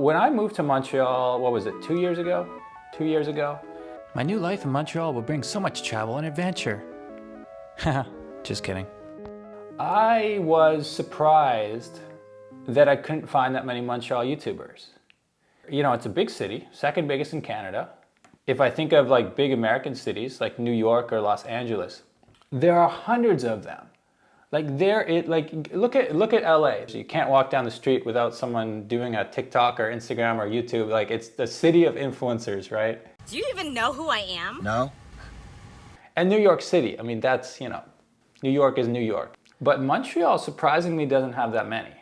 When I moved to Montreal, what was it, 2 years ago? 2 years ago? My new life in Montreal will bring so much travel and adventure. Haha, just kidding. I was surprised that I couldn't find that many Montreal YouTubers. You know, it's a big city, second biggest in Canada. If I think of like big American cities like New York or Los Angeles, there are hundreds of them. Like look at LA. So you can't walk down the street without someone doing a TikTok or Instagram or YouTube. Like it's the city of influencers, right? Do you even know who I am? No. And New York City, I mean, that's, you know, New York is New York. But Montreal surprisingly doesn't have that many.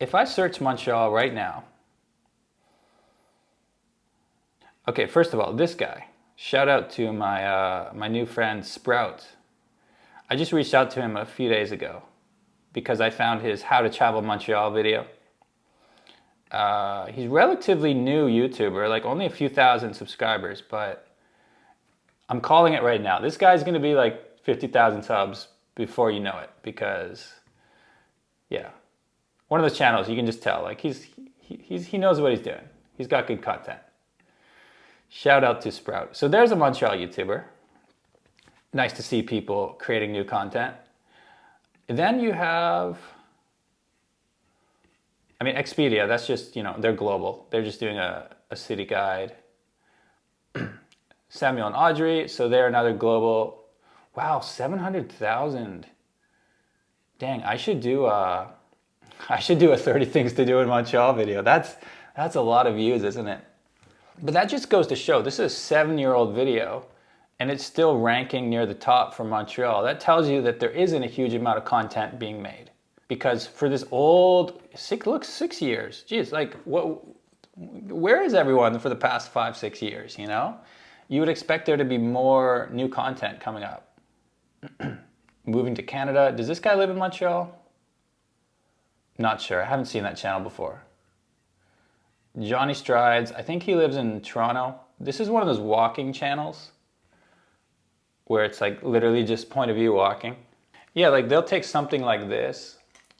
If I search Montreal right now, okay, first of all, this guy, shout out to my new friend Sprouht. I just reached out to him a few days ago because I found his How to Travel Montreal video. He's relatively new YouTuber, like only a few thousand subscribers, but I'm calling it right now. This guy's gonna be like 50,000 subs before you know it because, yeah, one of those channels you can just tell, like he knows what he's doing. He's got good content. Shout out to Sprouht. So there's a Montreal YouTuber. Nice to see people creating new content. Then you have, I mean, Expedia, that's just, you know, they're global. They're just doing a city guide. Samuel and Audrey, so they're another global. Wow, 700,000. Dang, I should do a 30 things to do in Montreal video. That's a lot of views, isn't it? But that just goes to show, this is a 7-year-old video, and it's still ranking near the top for Montreal. That tells you that there isn't a huge amount of content being made. Because for this old, 6 years, geez, like, where is everyone for the past 5-6 years, you know? You would expect there to be more new content coming up. Moving to Canada, does this guy live in Montreal? Not sure, I haven't seen that channel before. Johnny Strides, I think he lives in Toronto. This is one of those walking channels where it's like literally just point of view walking. Yeah, like they'll take something like this.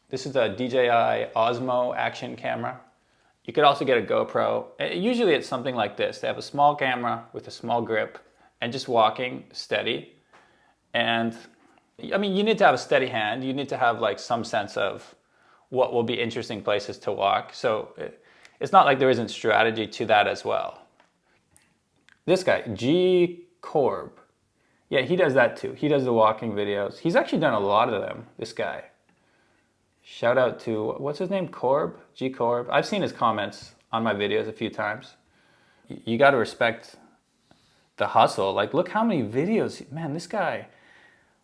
This is the DJI Osmo action camera. You could also get a GoPro. Usually it's something like this. They have a small camera with a small grip and just walking steady. And I mean, you need to have a steady hand. You need to have like some sense of what will be interesting places to walk. So it's not like there isn't strategy to that as well. This guy, GKorb. Yeah, he does that too. He does the walking videos. He's actually done a lot of them, this guy. Shout out to, what's his name? Korb? GKorb. I've seen his comments on my videos a few times. You got to respect the hustle. Like, look how many videos. Man, this guy,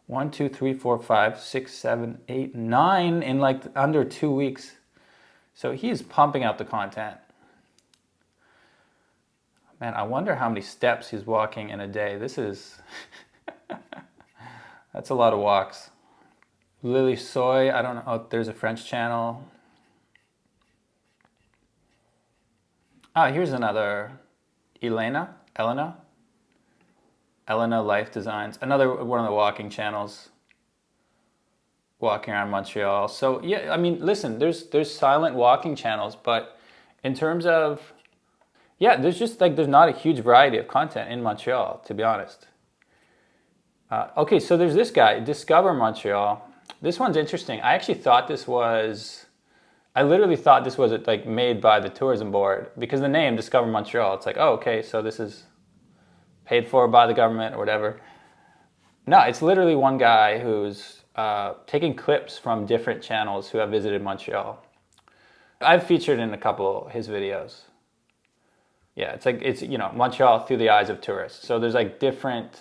1, 2, 3, 4, 5, 6, 7, 8, 9 in like under 2 weeks. So he's pumping out the content. Man, I wonder how many steps he's walking in a day. This is, that's a lot of walks. Lily Soy, I don't know, oh, there's a French channel. Ah, here's another, Elena Life Designs, another one of the walking channels, walking around Montreal. So yeah, I mean, listen, there's silent walking channels, but in terms of, yeah, there's just like, there's not a huge variety of content in Montreal, to be honest. Okay, so there's this guy, Discover Montreal. This one's interesting. I actually thought this was, I literally thought this was like made by the tourism board because the name Discover Montreal, it's like, oh, okay, so this is paid for by the government or whatever. No, it's literally one guy who's taking clips from different channels who have visited Montreal. I've featured in a couple of his videos. Yeah, it's like, it's, you know, Montreal through the eyes of tourists. So there's like different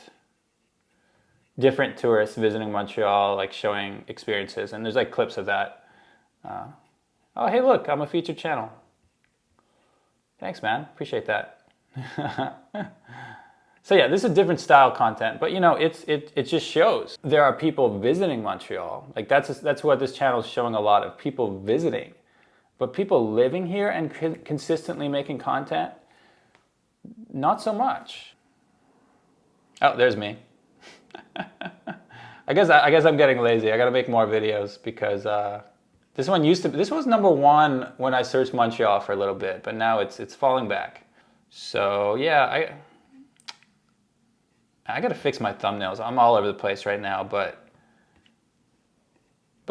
tourists visiting Montreal, like showing experiences, and there's like clips of that. Oh, hey, look, I'm a featured channel. Thanks, man, appreciate that. So yeah, this is different style content, but you know, it just shows there are people visiting Montreal. Like that's what this channel is showing, a lot of people visiting, but people living here and consistently making content, not so much. Oh, there's me. I guess I'm getting lazy. I gotta make more videos because This one this was number one when I searched Montreal for a little bit, but now it's falling back. So yeah, I gotta fix my thumbnails. I'm all over the place right now, but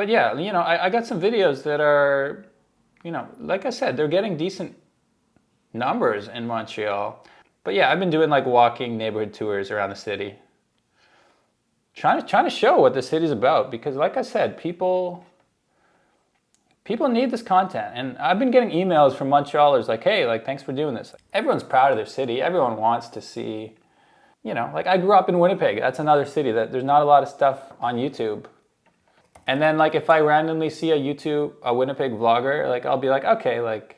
yeah, you know, I got some videos that are, you know, like I said, they're getting decent numbers in Montreal. But yeah, I've been doing like walking neighborhood tours around the city. Trying to show what the city's about, because like I said, people need this content. And I've been getting emails from Montrealers like, hey, like, thanks for doing this. Everyone's proud of their city. Everyone wants to see, you know, like I grew up in Winnipeg. That's another city that there's not a lot of stuff on YouTube. And then like if I randomly see a Winnipeg vlogger, like I'll be like, okay, like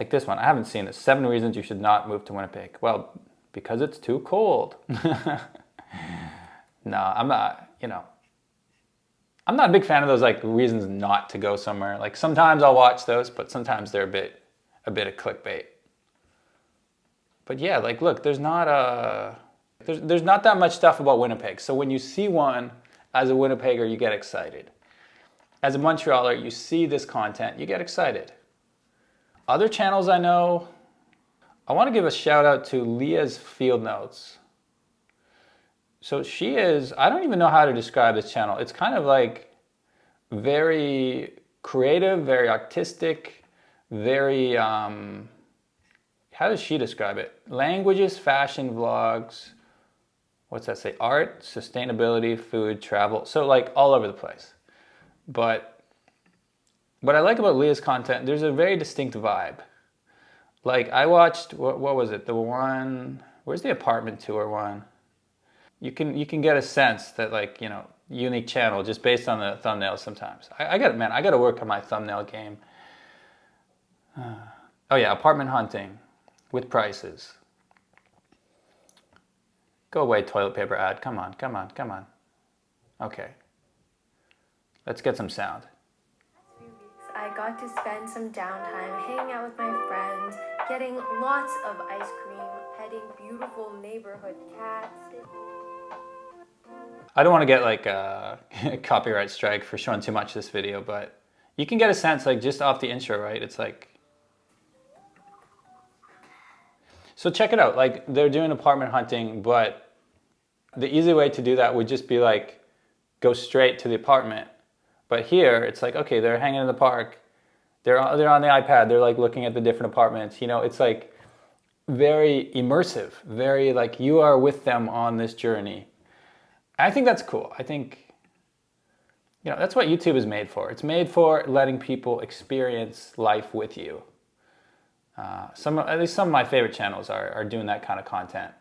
this one. I haven't seen it. 7 reasons you should not move to Winnipeg. Well, because it's too cold. No, I'm not, you know. I'm not a big fan of those like reasons not to go somewhere. Like sometimes I'll watch those, but sometimes they're a bit of clickbait. But yeah, like look, there's not that much stuff about Winnipeg. So when you see one as a Winnipegger, you get excited. As a Montrealer, you see this content, you get excited. Other channels I know, I want to give a shout out to Leah's Field Notes. So she is, I don't even know how to describe this channel. It's kind of like very creative, very artistic, very, how does she describe it? Languages, fashion, vlogs, what's that say? Art, sustainability, food, travel. So like all over the place. But what I like about Leah's content, there's a very distinct vibe. Like I watched, what was it? The one, where's the apartment tour one? You can get a sense that like, you know, unique channel just based on the thumbnails sometimes. I got to work on my thumbnail game. Oh yeah, apartment hunting with prices. Go away, toilet paper ad. Come on. Okay. Let's get some sound. I got to spend some downtime hanging out with my friends, getting lots of ice cream, petting beautiful neighborhood cats. I don't want to get like a copyright strike for showing too much of this video, but you can get a sense like just off the intro, right? It's like, so check it out. Like they're doing apartment hunting, but the easy way to do that would just be like, go straight to the apartment. But here it's like, okay, they're hanging in the park. They're on the iPad. They're like looking at the different apartments. You know, it's like very immersive, very like you are with them on this journey. I think that's cool. I think, you know, that's what YouTube is made for. It's made for letting people experience life with you. At least some of my favorite channels are doing that kind of content.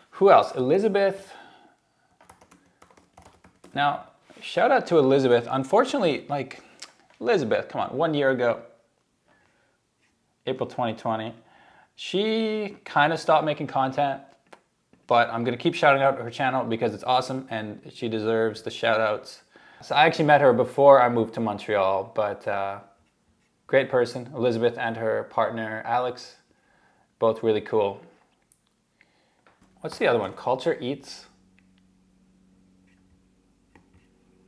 Who else? Elizabeth. Now, shout out to Elizabeth. Unfortunately, like, Elizabeth, come on, 1 year ago, April 2020, she kind of stopped making content. But I'm going to keep shouting out her channel because it's awesome and she deserves the shout outs. So I actually met her before I moved to Montreal, but great person, Elizabeth, and her partner, Alex, both really cool. What's the other one? Culture Eats.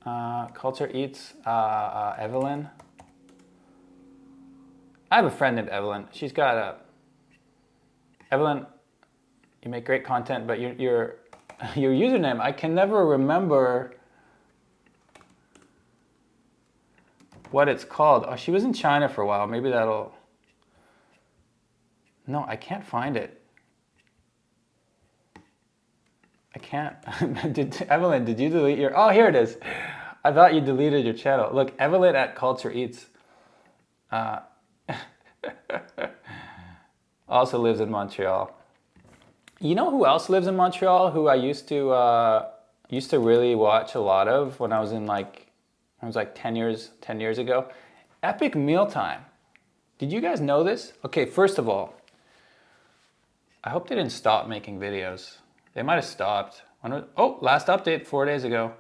Evelyn. I have a friend named Evelyn. She's got Evelyn, you make great content, but your username, I can never remember what it's called. Oh, she was in China for a while. Maybe that'll... No, I can't find it. I can't. Evelyn, did you delete your... Oh, here it is. I thought you deleted your channel. Look, Evelyn at Culture Eats. Also lives in Montreal. You know who else lives in Montreal? Who I used to really watch a lot of when I was in like 10 years ago. Epic Mealtime. Did you guys know this? Okay, first of all, I hope they didn't stop making videos. They might have stopped. Last update 4 days ago.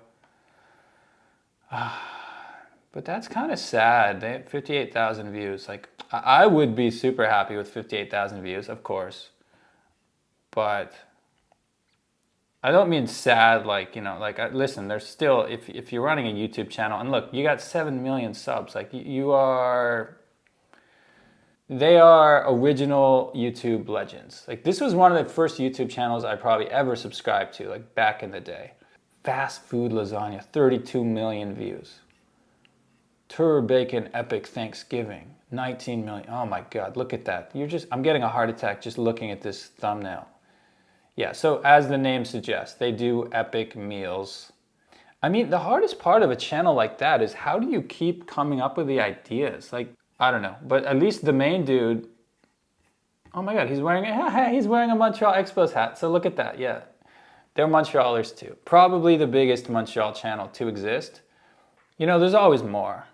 But that's kind of sad. They have 58,000 views. Like, I would be super happy with 58,000 views, of course. But I don't mean sad, like, you know, like, listen, there's still, if you're running a YouTube channel, and look, you got 7 million subs, like, they are original YouTube legends. Like, this was one of the first YouTube channels I probably ever subscribed to, like, back in the day. Fast food lasagna, 32 million views. Tur bacon epic Thanksgiving, 19 million. Oh my God, look at that. I'm getting a heart attack just looking at this thumbnail. Yeah, so as the name suggests, they do epic meals. I mean, the hardest part of a channel like that is how do you keep coming up with the ideas? Like, I don't know, but at least the main dude, oh my God, he's wearing a Montreal Expos hat. So look at that, yeah. They're Montrealers Too. Probably the biggest Montreal channel to exist. You know, there's always more.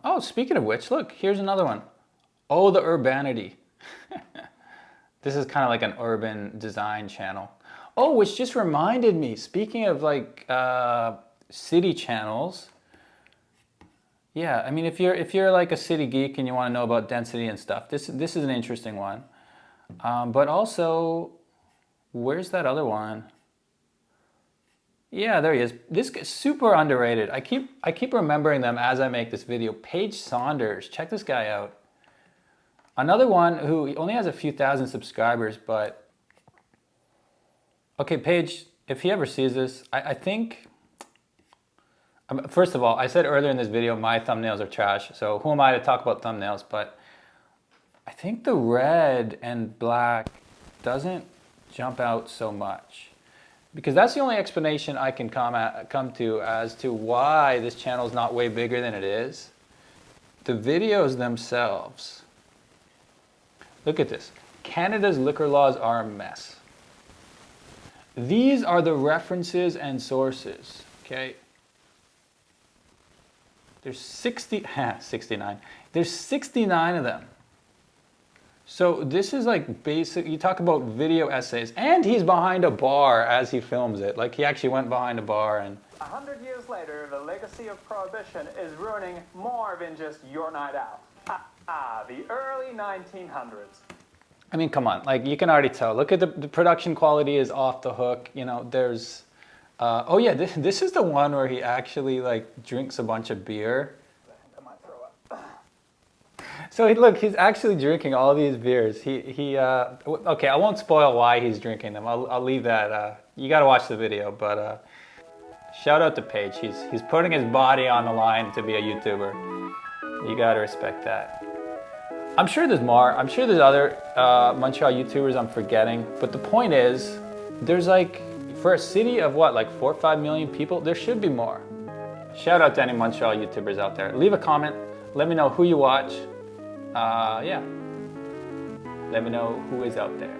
Oh, speaking of which, look, here's another one. Oh, the urbanity. This is kind of like an urban design channel. Oh, which just reminded me, speaking of like city channels. Yeah, I mean, if you're like a city geek and you want to know about density and stuff, this is an interesting one. But also, where's that other one? Yeah, there he is. This is super underrated. I keep remembering them as I make this video. Paige Saunders, check this guy out. Another one who only has a few thousand subscribers, but okay, Paige, if he ever sees this, I think, first of all, I said earlier in this video, my thumbnails are trash, so who am I to talk about thumbnails, but I think the red and black doesn't jump out so much. Because that's the only explanation I can come to as to why this channel is not way bigger than it is. The videos themselves. Look at this. Canada's liquor laws are a mess. These are the references and sources, okay? There's 69. There's 69 of them. So this is like basic, you talk about video essays, and he's behind a bar as he films it. Like he actually went behind a bar and... 100 years later, the legacy of Prohibition is ruining more than just your night out. The early 1900s. I mean, come on, like you can already tell. Look at the production quality is off the hook. You know, there's... oh yeah, this is the one where he actually like drinks a bunch of beer. I might throw up. So look, he's actually drinking all these beers. Okay, I won't spoil why he's drinking them. I'll leave that. You got to watch the video. But shout out to Paige. He's putting his body on the line to be a YouTuber. You got to respect that. I'm sure there's more. I'm sure there's other Montreal YouTubers I'm forgetting. But the point is, there's like, for a city of what, like 4 or 5 million people, there should be more. Shout out to any Montreal YouTubers out there. Leave a comment. Let me know who you watch. Yeah. Let me know who is out there.